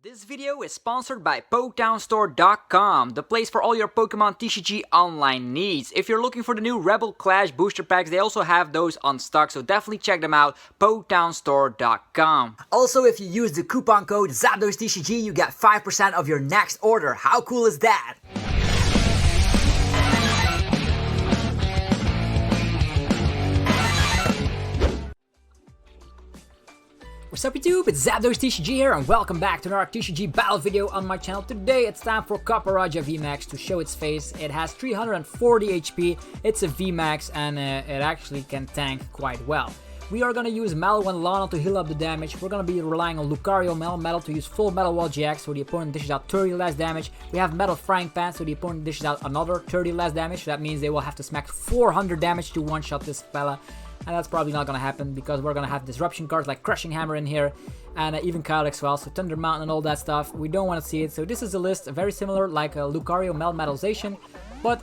This video is sponsored by PoketownStore.com, the place for all your Pokemon TCG online needs. If you're looking for the new Rebel Clash booster packs, they also have those on stock, so definitely check them out, PoketownStore.com. Also, if you use the coupon code ZapdosTCG, you get 5% of your next order. How cool is that? What's up YouTube, it's ZapdosTCG here and welcome back to another TCG battle video on my channel. Today it's time for Copperajah V Max to show its face. It has 340 HP, it's a V Max and it actually can tank quite well. We are going to use Mallow Lana to heal up the damage. We're going to be relying on Lucario Melmetal to use full Metal Wall GX so the opponent dishes out 30 less damage. We have Metal Frying Pan so the opponent dishes out another 30 less damage. So that means they will have to smack 400 damage to one-shot this fella. And that's probably not going to happen because we're going to have disruption cards like Crushing Hammer in here. And even Chaotic Swell, so Thunder Mountain and all that stuff. We don't want to see it. So this is a list very similar like a Lucario Melmetal Zacian. But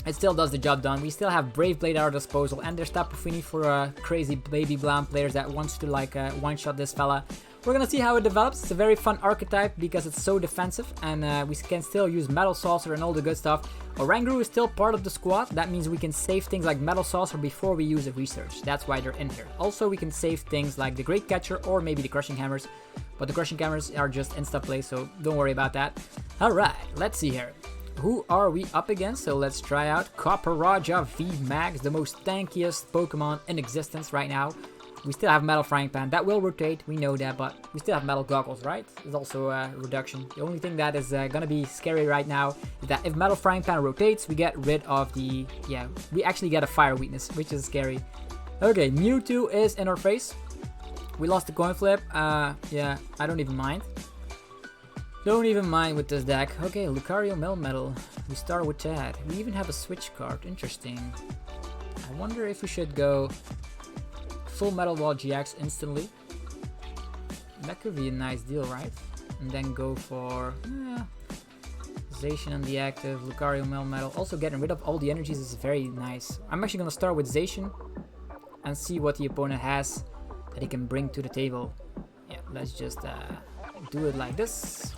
it still does the job done. We still have Brave Blade at our disposal. And there's Tapu Fini for crazy baby Blam players that wants to like one-shot this fella. We're gonna see how it develops. It's a very fun archetype because it's so defensive and we can still use Metal Saucer and all the good stuff. Oranguru is still part of the squad. That means we can save things like Metal Saucer before we use a research. That's why they're in here. Also, we can save things like the Great Catcher or maybe the Crushing Hammers. But the Crushing Hammers are just insta-play, so don't worry about that. Alright, let's see here. Who are we up against? So let's try out Copperajah V Max, the most tankiest Pokemon in existence right now. We still have Metal Frying Pan. That will rotate, we know that, but we still have Metal Goggles, right? There's also a reduction. The only thing that is gonna be scary right now is that if Metal Frying Pan rotates, we get rid of the... Yeah, we actually get a Fire Weakness, which is scary. Okay, Mewtwo is in our face. We lost the coin flip. Yeah, I don't even mind. Don't even mind with this deck. Okay, Lucario Melmetal. We start with that. We even have a switch card. Interesting. I wonder if we should go full Metal Wall GX instantly. That could be a nice deal, right? And then go for Zacian on the active, Lucario Melmetal. Also getting rid of all the energies is very nice. I'm actually going to start with Zacian and see what the opponent has that he can bring to the table. Yeah, let's just do it like this.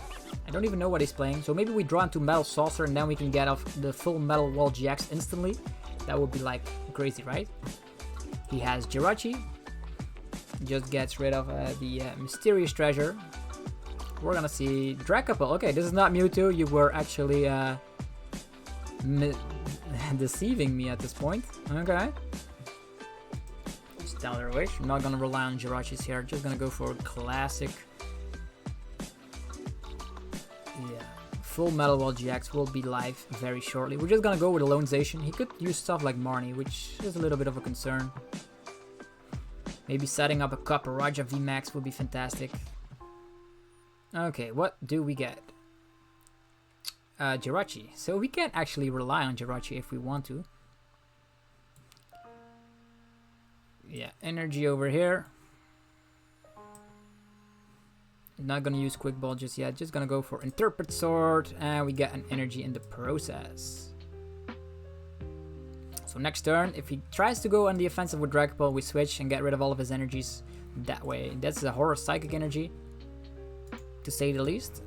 I don't even know what he's playing, so maybe we draw into Metal Saucer and then we can get off the full Metal Wall GX instantly. That would be like crazy, right? He has Jirachi, just gets rid of the Mysterious Treasure. We're gonna see Dracopult. Okay, this is not Mewtwo, you were actually deceiving me at this point. Okay. Stellar Wish. I'm not gonna rely on Jirachis here, just gonna go for classic. Yeah, full Metal Wall GX will be live very shortly. We're just gonna go with a Lone Zacian. He could use stuff like Marnie, which is a little bit of a concern. Maybe setting up a Copperajah V Max would be fantastic. Okay, what do we get? Jirachi. So we can actually rely on Jirachi if we want to. Yeah, energy over here. Not gonna use Quick Ball just yet, just gonna go for Interpret Sword, and we get an energy in the process. So next turn, if he tries to go on the offensive with Dracopult, we switch and get rid of all of his energies that way. That's a Horror Psychic energy, to say the least.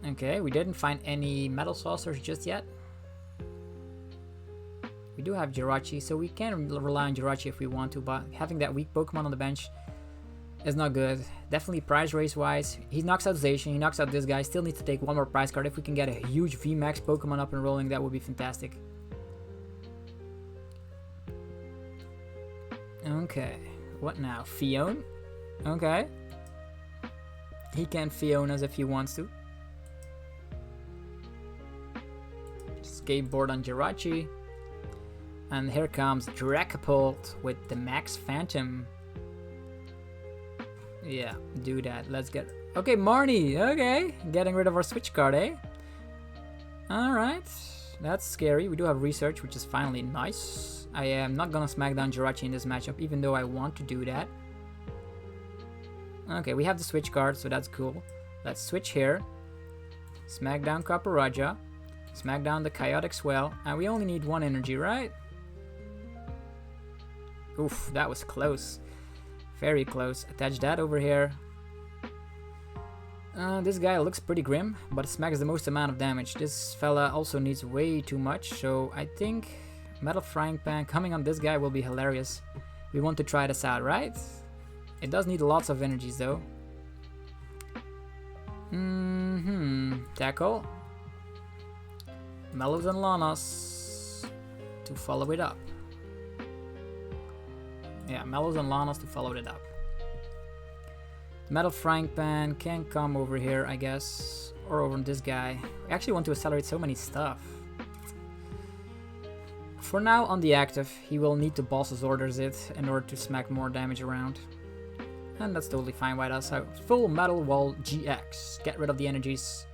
Okay, we didn't find any Metal Saucers just yet. We do have Jirachi, so we can rely on Jirachi if we want to, but having that weak Pokemon on the bench is not good. Definitely prize race wise. He knocks out Zacian, he knocks out this guy. Still needs to take one more prize card. If we can get a huge VMAX Pokemon up and rolling, that would be fantastic. Okay, what now? Phione? Okay. He can us if he wants to. Skateboard on Jirachi. And here comes Dracopult with the Max Phantom. Yeah, do that. Let's get... Okay, Marnie! Okay, getting rid of our switch card, eh? Alright, that's scary. We do have Research, which is finally nice. I am not gonna smack down Jirachi in this matchup, even though I want to do that. Okay, we have the switch card, so that's cool. Let's switch here. Smack down Copperajah. Smack down the Chaotic Swell. And we only need one energy, right? Oof, that was close. Very close. Attach that over here. This guy looks pretty grim, but smacks the most amount of damage. This fella also needs way too much, so I think Metal Frying Pan coming on this guy will be hilarious. We want to try this out, right? It does need lots of energies though. Tackle. Mallows and Lanas to follow it up. Yeah, Mallows and Lanas to follow it up. Metal Frying Pan can come over here, I guess, or over on this guy. I actually want to accelerate so many stuff. For now, on the active, he will need to Boss's Orders it in order to smack more damage around. And that's totally fine by us. So, full Metal Wall GX. Get rid of the energies.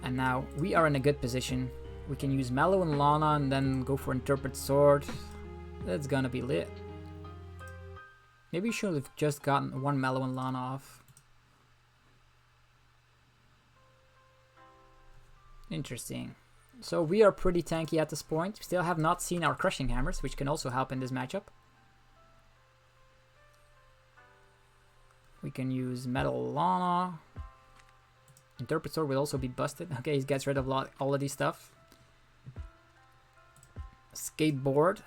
And now, we are in a good position. We can use Mallow and Lana and then go for Interpret Sword. That's gonna be lit. Maybe we should have just gotten one Mallow and Lana off. Interesting. So we are pretty tanky at this point. We still have not seen our Crushing Hammers, which can also help in this matchup. We can use Metal Lana. Interpret Sword will also be busted. Okay, he gets rid of all of these stuff. Skateboard.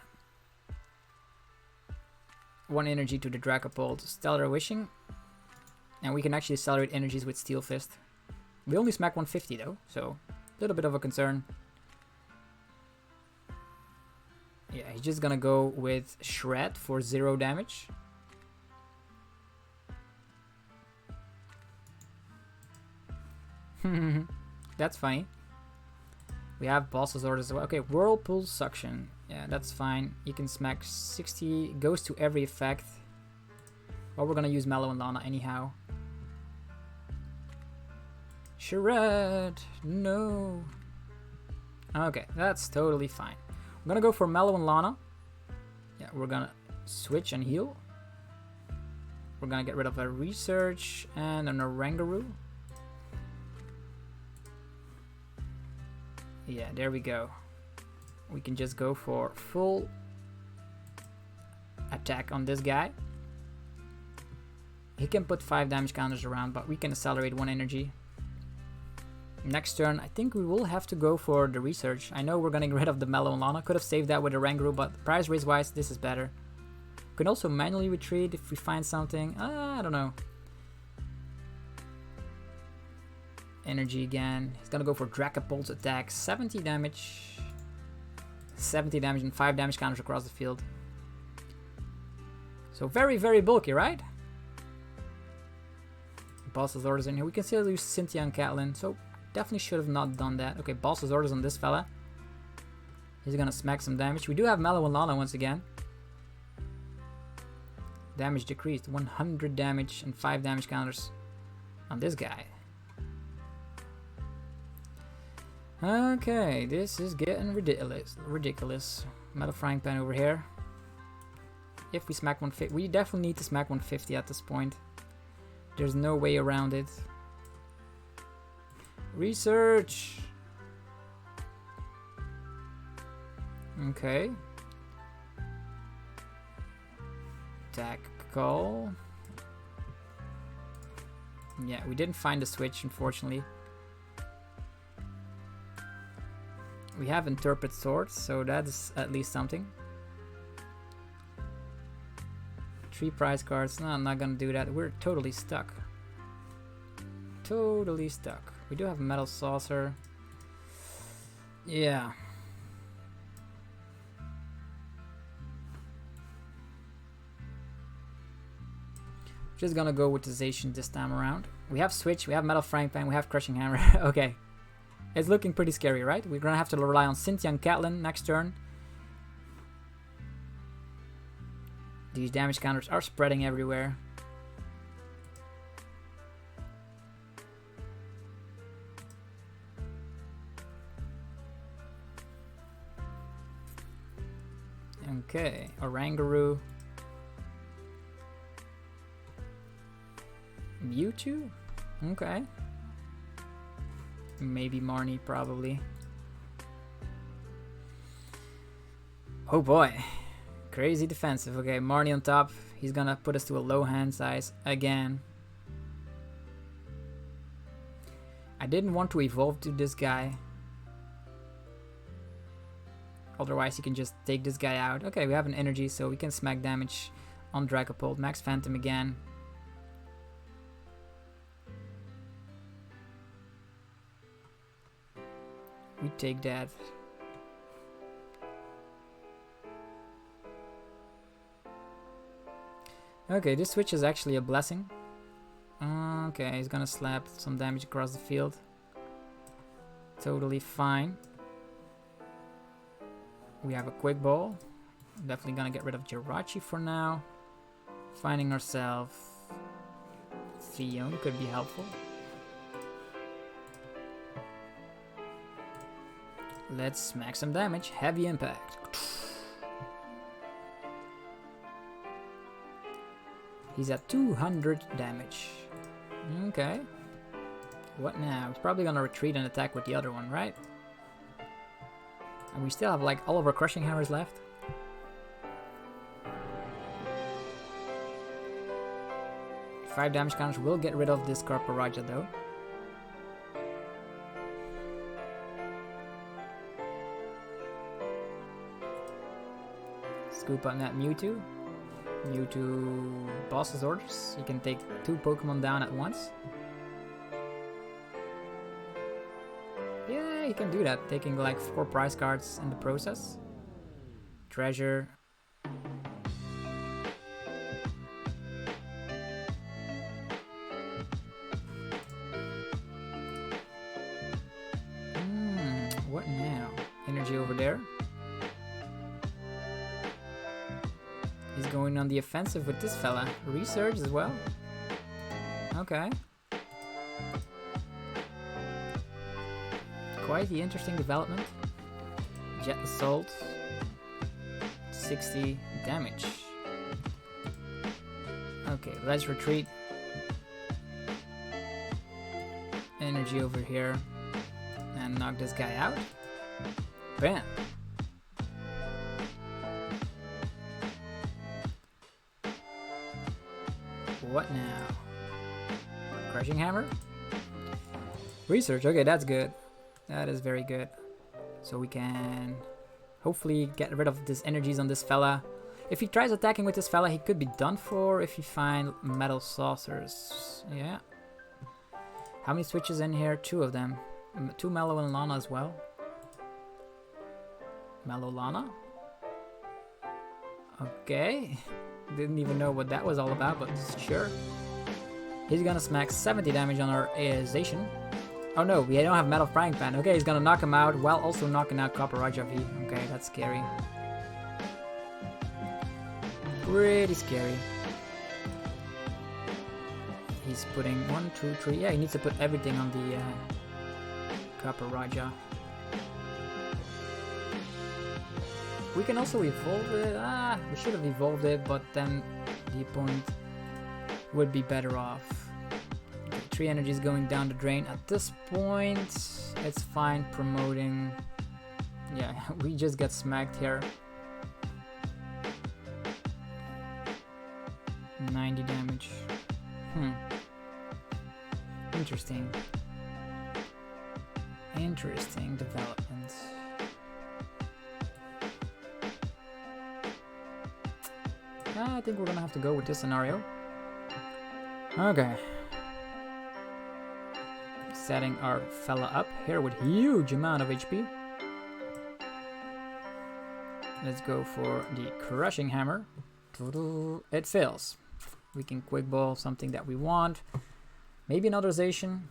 1 energy to the Dracopult. Stellar Wishing. And we can actually accelerate energies with Steel Fist. We only smack 150 though, so a little bit of a concern. Yeah, he's just gonna go with Shred for 0 damage. That's funny. We have Boss's Orders as well. Okay, Whirlpool Suction. Yeah, that's fine. You can smack 60. Goes to every effect. Well, we're gonna use Mallow and Lana anyhow. Shred! No! Okay, that's totally fine. I'm gonna go for Mallow and Lana. Yeah, we're gonna switch and heal. We're gonna get rid of a Research and an Oranguru. Yeah, there we go. We can just go for full attack on this guy. He can put 5 damage counters around, but we can accelerate 1 energy. Next turn, I think we will have to go for the Research. I know we're gonna get rid of the Mallow and Lana. Could have saved that with a Oranguru, but price raise wise, this is better. We can also manually retreat if we find something. I don't know. Energy again. He's gonna go for Dracopult's attack. 70 damage. 70 damage and 5 damage counters across the field. So very, very bulky, right? Boss's Orders in here. We can still use Cynthia and Caitlin, so definitely should have not done that. Okay, Boss's Orders on this fella. He's gonna smack some damage. We do have Mallow and Lana once again. Damage decreased. 100 damage and 5 damage counters on this guy. Okay, this is getting ridiculous. Metal Frying Pan over here. If we smack 150, we definitely need to smack 150 at this point. There's no way around it. Research! Okay. Tackle. Yeah, we didn't find the switch, unfortunately. We have Interpret Swords, so that's at least something. 3 prize cards. No, I'm not gonna do that. We're totally stuck. Totally stuck. We do have Metal Saucer. Yeah. Just gonna go with the Zacian this time around. We have Switch, we have Metal Frying Pan, we have Crushing Hammer. Okay. It's looking pretty scary, right? We're gonna have to rely on Cynthia and Caitlin next turn. These damage counters are spreading everywhere. Okay, Oranguru. Mewtwo? Okay. Maybe Marnie, probably. Oh boy. Crazy defensive. Okay, Marnie on top. He's gonna put us to a low hand size again. I didn't want to evolve to this guy. Otherwise, he can just take this guy out. Okay, we have an energy, so we can smack damage on Dragapult. Max Phantom again. We take that. Okay, this switch is actually a blessing. Okay, he's gonna slap some damage across the field. Totally fine. We have a quick ball. Definitely gonna get rid of Jirachi for now. Finding ourselves Phione could be helpful. Let's smack some damage. Heavy impact. He's at 200 damage. Okay. What now? He's probably gonna retreat and attack with the other one, right? And we still have like all of our Crushing Hammers left. Five damage counters will get rid of this Copperajah though. Scoop on that Mewtwo. Mewtwo boss's orders. You can take 2 Pokemon down at once. Yeah, you can do that, taking like 4 prize cards in the process. Treasure. What now? Energy over there. He's going on the offensive with this fella. Research as well. Okay. Quite the interesting development. Jet Assault. 60 damage. Okay, let's retreat. Energy over here. And knock this guy out. Bam. What now? Crushing Hammer? Research, okay, that's good. That is very good. So we can hopefully get rid of this energies on this fella. If he tries attacking with this fella, he could be done for if you find Metal Saucers. Yeah. How many switches in here? 2 of them. 2 Mallow and Lana as well. Mallow Lana? Okay. Didn't even know what that was all about, but sure. He's gonna smack 70 damage on our Zacian. Oh no, we don't have Metal Frying Pan. Okay, he's gonna knock him out while also knocking out Copperajah V. Okay, that's scary. Pretty scary. He's putting 1, 2, 3. Yeah, he needs to put everything on the Copperajah. We can also evolve it. We should have evolved it, but then the opponent would be better off. Okay, 3 energies going down the drain. At this point, it's fine promoting. Yeah, we just got smacked here. 90 damage. Interesting. Interesting development. I think we're gonna have to go with this scenario. Okay. Setting our fella up here with huge amount of HP. Let's go for the Crushing Hammer. It fails. We can quick ball something that we want. Maybe another Zacian.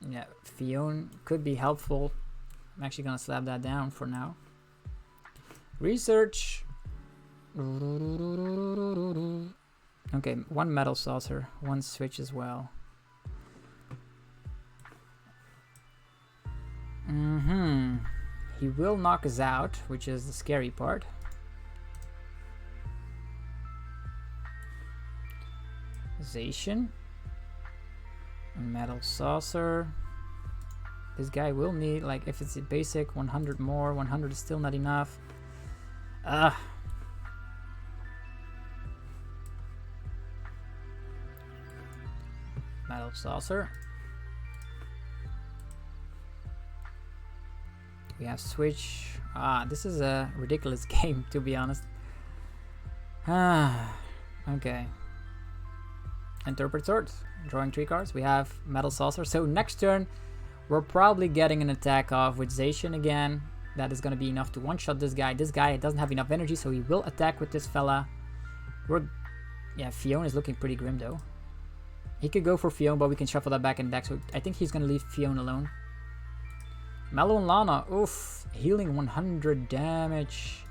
Yeah, Phione could be helpful. I'm actually gonna slap that down for now. Research. Okay, 1 Metal Saucer, 1 switch as well. He will knock us out, which is the scary part. Zacian. Metal Saucer. This guy will need, like, if it's a basic, 100 more. 100 is still not enough. Metal Saucer. We have switch. This is a ridiculous game, to be honest. Okay. Interpret Sword. Drawing 3 cards. We have Metal Saucer. So next turn, we're probably getting an attack off with Zacian again. That is going to be enough to one-shot this guy. This guy doesn't have enough energy, so he will attack with this fella. Yeah, Phione is looking pretty grim, though. He could go for Phione, but we can shuffle that back in deck, so I think he's going to leave Phione alone. Mallow Lana, oof, healing 100 damage.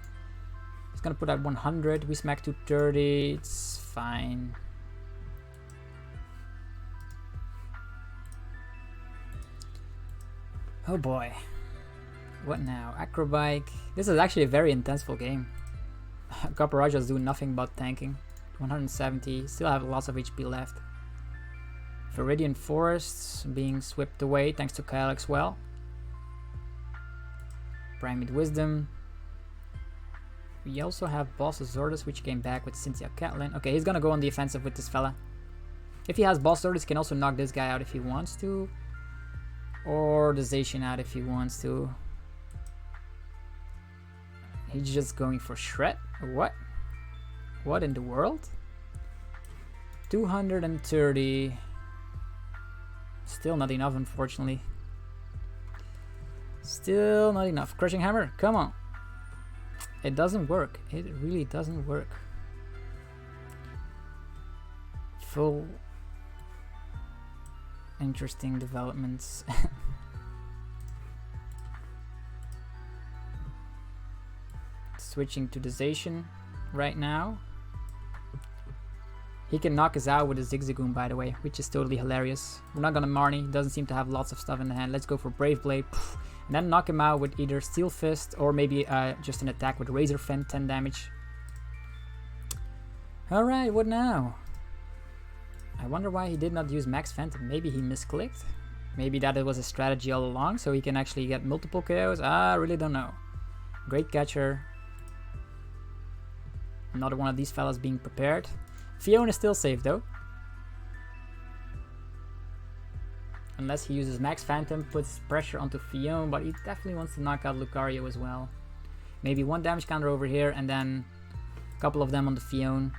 He's going to put out 100. We smack 230. It's fine. Oh boy. What now? Acrobike. This is actually a very intenseful game. Copperajah is doing nothing but tanking. 170. Still have lots of HP left. Viridian Forests being swept away thanks to Calyx well. Primate Wisdom. We also have Boss Zordus, which came back with Cynthia Caitlin. Okay, he's gonna go on the offensive with this fella. If he has Boss Zordus, he can also knock this guy out if he wants to. Or the Zacian out if he wants to. He's just going for Shred? What? What in the world? 230. Still not enough, unfortunately. Still not enough. Crushing Hammer, come on. It doesn't work. It really doesn't work. Full interesting developments. Switching to the Zacian right now. He can knock us out with a Zigzagoon, by the way, which is totally hilarious. We're not gonna Marnie, doesn't seem to have lots of stuff in the hand. Let's go for Brave Blade, and then knock him out with either Steel Fist or maybe just an attack with Razor Fin, 10 damage. Alright, what now? I wonder why he did not use Max Phantom. Maybe he misclicked? Maybe that it was a strategy all along, so he can actually get multiple KOs? I really don't know. Great Catcher. Another one of these fellas being prepared. Phione is still safe though. Unless he uses Max Phantom, puts pressure onto Phione, but he definitely wants to knock out Lucario as well. Maybe one damage counter over here and then a couple of them on the Phione.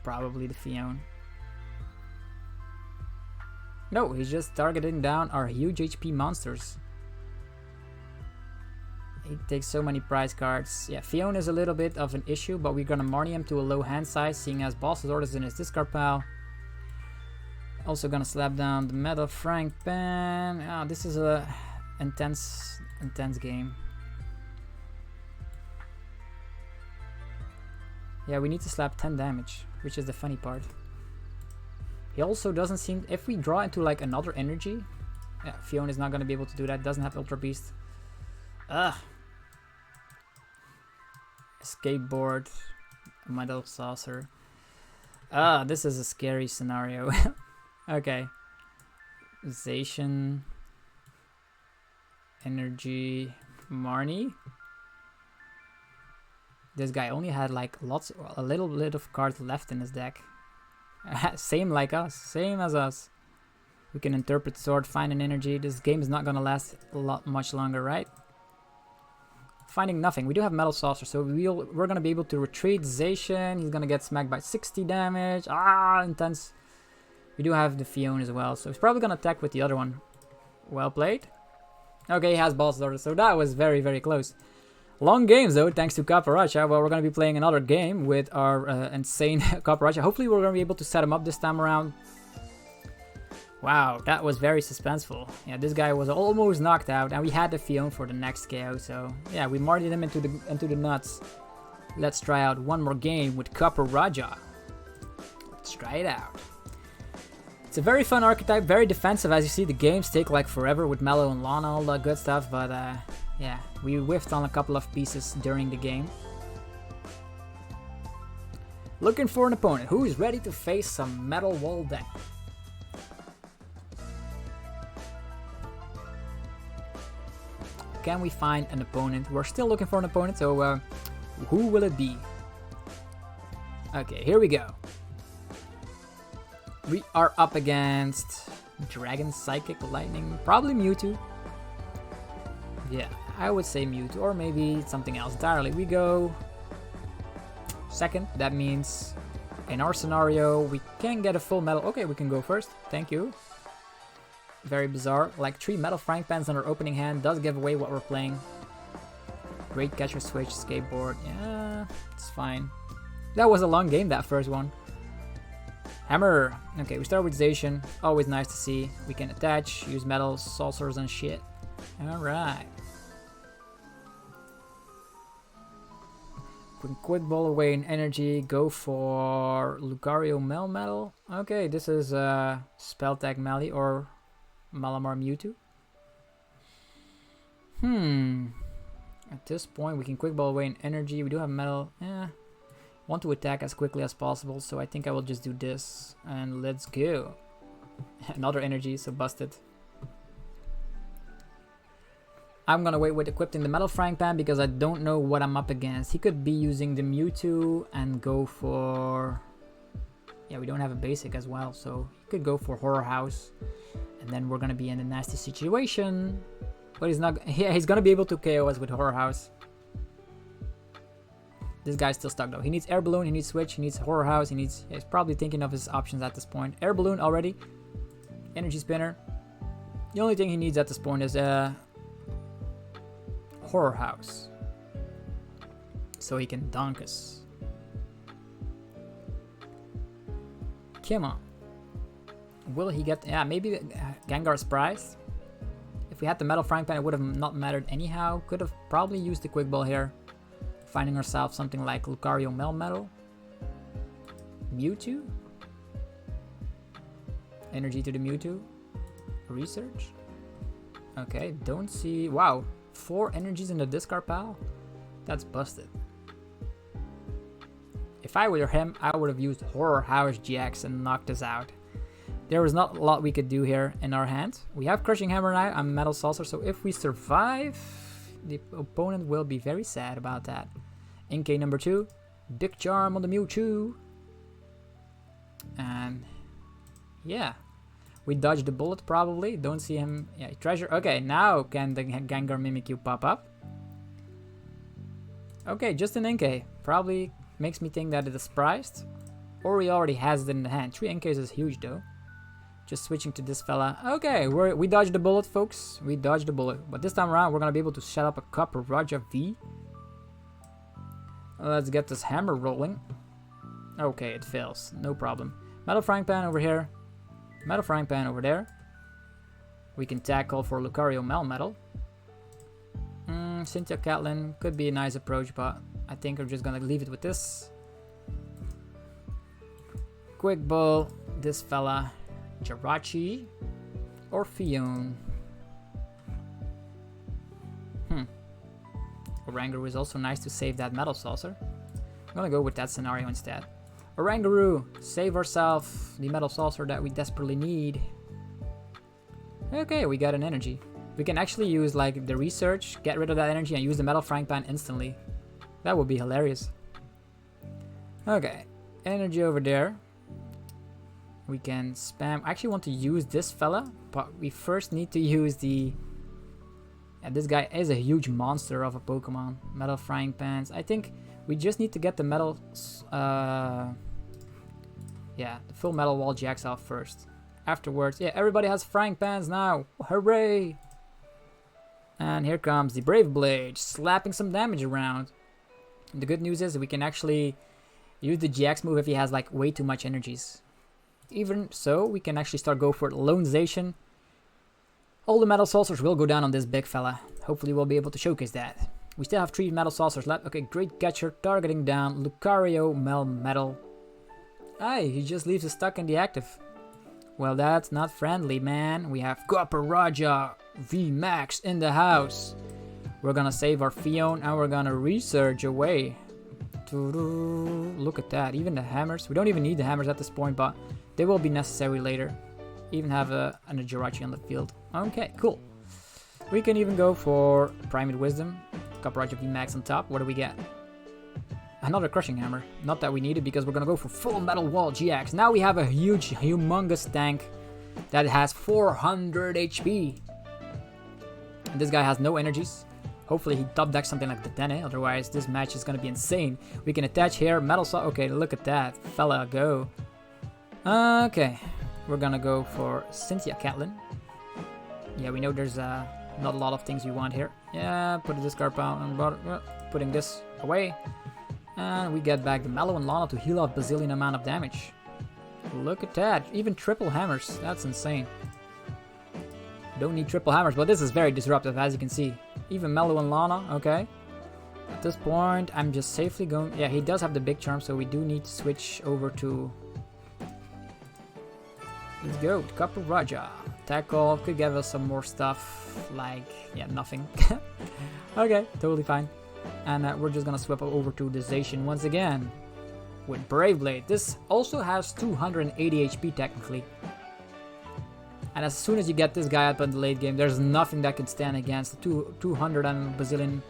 Probably the Phione. No, he's just targeting down our huge HP monsters. He takes so many prize cards. Yeah, Phione is a little bit of an issue, but we're gonna Marnie him to a low hand size, seeing as Boss's Orders in his discard pile. Also gonna slap down the Metal Frying Pan. This is a intense game. Yeah, we need to slap 10 damage, which is the funny part. He also doesn't seem... If we draw into like another energy... Yeah, Phione is not gonna be able to do that. Doesn't have Ultra Beast. Ugh. Skateboard. Metal Saucer. This is a scary scenario. Okay. Zacian. Energy. Marnie. This guy only had like a little bit of cards left in his deck. Same like us. Same as us. We can interpret sword, find an energy. This game is not gonna last much longer, right? Finding nothing. We do have Metal Saucer, so we're gonna be able to retreat Zacian. He's gonna get smacked by 60 damage. Intense. We do have the Phione as well, so he's probably gonna attack with the other one. Well played. Okay, he has Boss Order, so that was very, very close. Long games though, thanks to Copperajah. Well, we're gonna be playing another game with our insane Copperajah. Hopefully we're gonna be able to set him up this time around. Wow, that was very suspenseful. Yeah, this guy was almost knocked out, and we had the Phione for the next KO. So yeah, we martied him into the nuts. Let's try out one more game with Copperajah. Let's try it out. It's a very fun archetype, very defensive. As you see, the games take like forever with Mallow and Lana, all that good stuff. But yeah, we whiffed on a couple of pieces during the game. Looking for an opponent who is ready to face some Metal Wall deck. Can we find an opponent? We're still looking for an opponent, so who will it be? Okay, here we go. We are up against Dragon, Psychic, Lightning, probably Mewtwo. Yeah, I would say Mewtwo, or maybe something else entirely. We go second. That means in our scenario, we can get a full metal. Okay, we can go first. Thank you. Very bizarre. Like 3 Metal Frying Pans on our opening hand does give away what we're playing. Great catcher switch, skateboard. Yeah, it's fine. That was a long game, that first one. Hammer. Okay, we start with Zacian. Always nice to see. We can attach, use metal saucers and shit. Alright. We can quick ball away in energy. Go for Lucario Melmetal. Okay, this is Spell Tag Mally or Malamar Mewtwo. At this point, we can quick ball away in energy. We do have metal. Want to attack as quickly as possible, so I think I will just do this. And let's go. Another energy, so busted. I'm gonna wait with equipping the Metal Frying Pan because I don't know what I'm up against. He could be using the Mewtwo and go for... Yeah, we don't have a basic as well, so he could go for Horror House. And then we're gonna be in a nasty situation. But he's not... Yeah, he's gonna be able to KO us with Horror House. This guy's still stuck though. He needs Air Balloon, he needs Switch, he needs Horror House, he needs... Yeah, he's probably thinking of his options at this point. Air Balloon already. Energy Spinner. The only thing he needs at this point is Horror House. So he can dunk us. Come on. Will he get... Yeah, maybe Gengar's prize. If we had the Metal Frying Pan, it would have not mattered anyhow. Could have probably used the Quick Ball here. Finding ourselves something like Lucario Melmetal. Mewtwo. Energy to the Mewtwo. Research. Okay, don't see... Wow. 4 energies in the discard pile? That's busted. If I were him, I would have used Horror House GX and knocked us out. There was not a lot we could do here in our hand. We have Crushing Hammer now. I'm Metal Saucer, so if we survive, the opponent will be very sad about that. Inkay number 2. Big Charm on the Mewtwo. And yeah. We dodged the bullet probably. Don't see him. Yeah, treasure. Okay, now can the Gengar Mimikyu pop up? Okay, just an Inkay. Probably makes me think that it is prized. Or he already has it in the hand. 3 Inkays is huge though. Just switching to this fella. Okay, we dodged the bullet, folks. We dodged the bullet. But this time around, we're going to be able to set up a Copperajah V. Let's get this hammer rolling. Okay, it fails. No problem. Metal Frying Pan over here. Metal Frying Pan over there. We can tackle for Lucario Melmetal. Cynthia Caitlin could be a nice approach, but I think we're just going to leave it with this. Quick Ball. This fella. Jirachi or Phione. Oranguru is also nice to save that Metal Saucer. I'm gonna go with that scenario instead. Oranguru, save ourselves the Metal Saucer that we desperately need. Okay, we got an energy. We can actually use like the research, get rid of that energy and use the Metal Frying Pan instantly. That would be hilarious. Okay, energy over there. We can spam. I actually want to use this fella, but we first need to use the... Yeah, this guy is a huge monster of a Pokemon. Metal Frying Pans. I think we just need to get the metal... yeah, the full Metal Wall GX off first. Afterwards, yeah, everybody has Frying Pans now. Hooray! And here comes the Brave Blade, slapping some damage around. And the good news is that we can actually use the GX move if he has like way too much energies. Even so, we can actually start go for Lone Zacian. All the Metal Saucers will go down on this big fella. Hopefully we'll be able to showcase that. We still have 3 Metal Saucers left. Okay, great catcher, targeting down Lucario Melmetal. Aye, he just leaves us stuck in the active. Well, that's not friendly, man. We have Copperajah V Max in the house. We're gonna save our Phione and we're gonna research away. Look at that, even the hammers. We don't even need the hammers at this point, but they will be necessary later. Even have a Jirachi on the field. Okay, cool. We can even go for Primate Wisdom. Copperajah V Max on top. What do we get? Another Crushing Hammer. Not that we need it because we're gonna go for full Metal Wall GX. Now we have a huge, humongous tank that has 400 HP. And this guy has no energies. Hopefully he top decks something like the Dene, otherwise this match is gonna be insane. We can attach here, Metal Saucer. Okay, look at that. Fella, go. Okay, we're gonna go for Cynthia Caitlin. Yeah, we know there's not a lot of things we want here. Yeah, put the discard pound on putting this away. And we get back the Mallow Lana to heal out bazillion amount of damage. Look at that. Even triple hammers. That's insane. Don't need triple hammers, but this is very disruptive, as you can see. Even Mallow Lana, okay. At this point, I'm just safely going... Yeah, he does have the big charm, so we do need to switch over to... Let's go, Copperajah. Tackle, could give us some more stuff, like... Yeah, nothing. Okay, totally fine. And we're just gonna swap over to the Zacian once again. With Brave Blade. This also has 280 HP technically. And as soon as you get this guy up in the late game, there's nothing that can stand against 200 and bazillion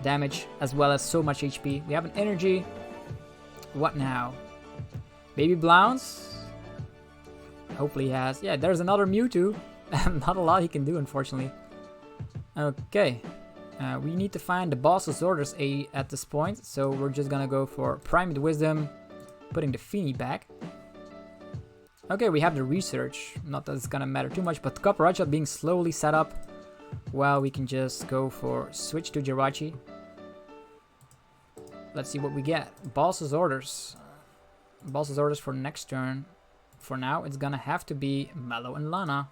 damage, as well as so much HP. We have an energy. What now? Baby Blounce? Hopefully he has. Yeah, there's another Mewtwo. Not a lot he can do, unfortunately. Okay. We need to find the boss's orders at this point, so we're just gonna go for Primed Wisdom, putting the Phione back. Okay, we have the research. Not that it's gonna matter too much, but Copperajah being slowly set up. Well, we can just go for switch to Jirachi. Let's see what we get. Boss's orders. Boss's orders for next turn. For now, it's gonna have to be Mallow Lana.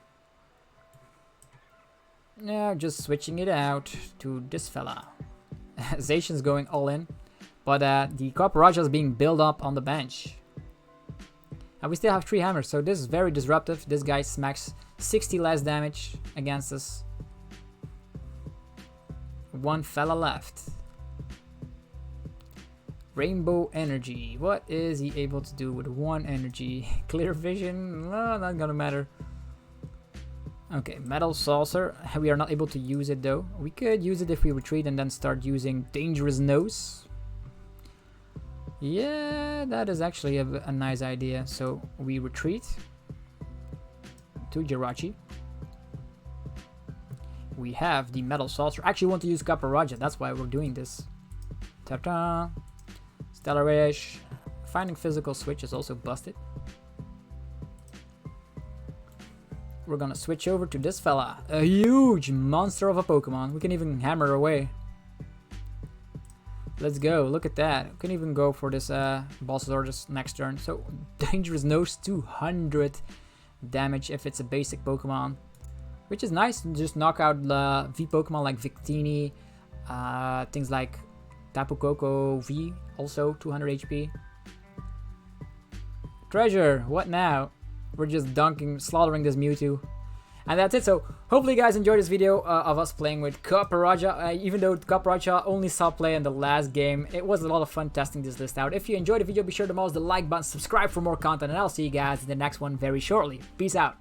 Yeah, just switching it out to this fella. Zacian's going all in, but the Copperajah is being built up on the bench. And we still have 3 hammers, so this is very disruptive. This guy smacks 60 less damage against us. 1 fella left. Rainbow Energy. What is he able to do with 1 energy? Clear Vision? No, not gonna matter. Okay, Metal Saucer. We are not able to use it though. We could use it if we retreat and then start using Dangerous Nose. Yeah, that is actually a nice idea. So we retreat to Jirachi. We have the Metal Saucer. I actually want to use Copperajah. That's why we're doing this. Ta-ta! Stellarish. Finding physical switch is also busted. We're gonna switch over to this fella. A huge monster of a Pokemon. We can even hammer away. Let's go. Look at that. We can even go for this boss's orders next turn. So Dangerous Nose, 200 damage if it's a basic Pokemon, which is nice. Just knock out the V Pokemon like Victini, things like Tapu V, also 200 HP. Treasure, what now? We're just slaughtering this Mewtwo. And that's it. So hopefully you guys enjoyed this video of us playing with Copperajah. Even though Copperajah only saw play in the last game, it was a lot of fun testing this list out. If you enjoyed the video, be sure to mouse the like button, subscribe for more content, and I'll see you guys in the next one very shortly. Peace out.